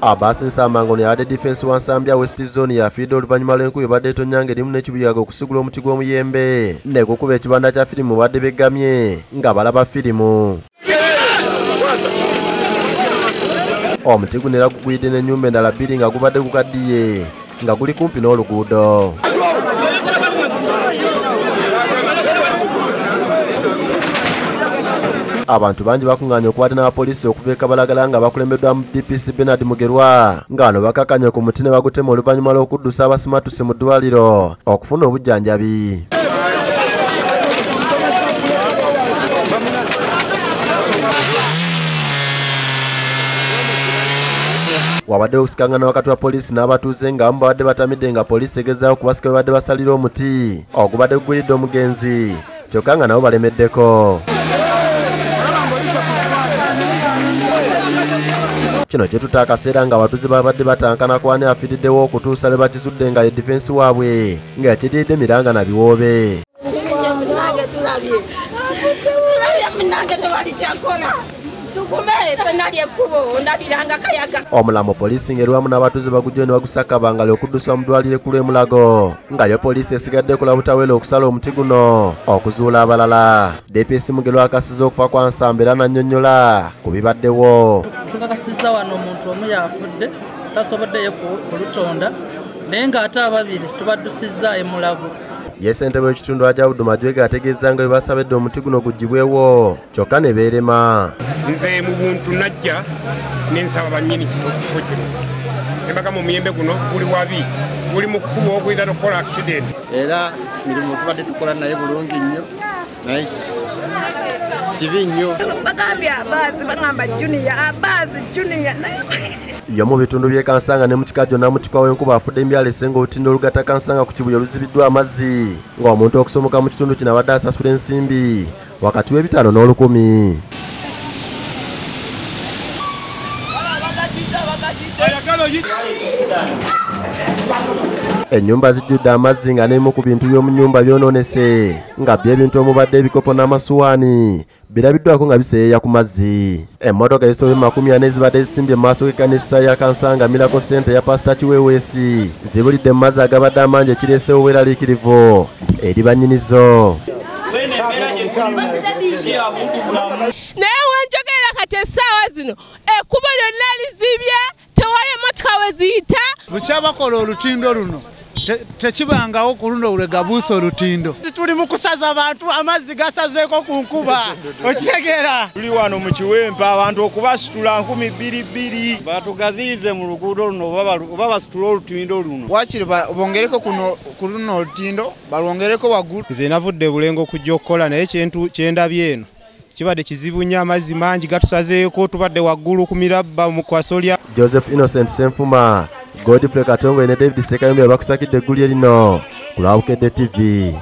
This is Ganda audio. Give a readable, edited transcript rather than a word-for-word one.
Abasinsa ngo yabadde Difensi wa Nsambya West Zooni yafiidde oluvannyuma lw'enkuba ebadde etonnya ng'erimu n'ekibuyaga okusigula omuti gw'omuyembe ne gukuba ekibanda kya firimu badde beggamye nga balaba firimu. Omuti guno era gugwidde n'ennyumba endala bbiri nga gubadde gukaddiye nga guli kumpi n'oluguudo. Abantu bangi bakungaanya okubaate n'abapoliisi okuva e Kabalagala nga bakulembeddwa mu DPC Bernard Mugerwa nga bano bakakanya ku muti ne bagutema oluvannyuma lw'okuddusa abasimatuuse mu ddwaliro okufuna obujjanjabi. Wabadde okusikangana wakati wa poliisi n'abatuuze nga abamu babadde batamidde nga poliisi egezaawo kubasika bwe badde basalira omuti ogubadde gugwiridde omugenzi kyokka nga nabo balemeddeko. Kino kye tuta akaseera nga abatuuze babadde batankana ku ani afiiriddewo okutuusa lwe bakizudde nga ye Difensi waabwe nga yakiriiridde miranga na biwoobe. Omulambo poliisi ng'eriwamu n'abatuuze bagujjayo ne bagusaka bangali okuddusibwa mu ddwaliro ekkulu e Mulago nga yo poliisi esigadde ekola butawera okusala omuti guno okuzuula abalala. DPC Mugerwa akasizza okufa kwa Nsambya era n'annyonnyola ku bibaddewo. Tukakasizza wano omuntu omu yafudde tasoboddeyo kulutonda naye ng'ate ababiri tubaddusizza e Mulago. Ye ssentebe w'ekitundu Ajawudde Majwega ategeeza nga bwe basabedde omuti guno guggyibwewo kyokka ne beerema. Nze mu buntu najja n'ensaba bannyini ekifo kino embaga mu muyembe guno guli wabi guli mu kkubo ogwira okukola accident era mirimu tubadde tukola naye bulungi nnyo naye kibi nnyo bagambye abaazi bagamba juniya yo mu bitundu by'e Kansanga ne mu kika gyonna mu kikwa w'enkuba afudde embyalo esenga olutindo olugatta Kansanga ku kibuye oluzibiddwa amazzi ng'omuntu okusomoka mu kitundu kino abadde asasula ensimbi wakati w'ebitaano n'olukumi. Ennyumba zijjudde amazzi nga n'emu ku bintu by'omu nnyumba byonoonese nga by'ebintu omubadde ebikopo n'amasuwaani birabiddwako nga biseeyeeya ku mazzi. Emmotoka ezisoba 40 zibadde zisimbye mu maaso g'ekkanisa ya Kansanga Miracle Center ya Pastor Kiweweesi zibulidde mu mazzi agabadde amangi ekireesewo obweraliikirivu eri bannyinizo. Naye wanjogera kati essaawa zino ekkubo lyonna lizibye tewali emmotoka we ziyita. Bukyabakola olutindo luno tekibangawo ku luno lwegabuusa olutindo. Tuli mu kusaza abantu amazzi gasazeeko ku nkuba okitegeera. Tuli wano mu kiwempe abantu okubasitula 2,200 batugaziize mu luguudo luno oba basitula olutindo luno. Wakiri bongereko ku luno olutindo balwongereko waggulu. Nze navudde Bulengo okujja okukola naye kyendabye eno kibadde kizibu nnyo amazzi mangi gatusazeeko tubadde waggulu ku mirabba mu kwasolya. Joseph Innocent Ssenfuma, Godffrey Katongole ne David Sekayumbe bakusakidde eggulye lino ku lwa Bukedde TV.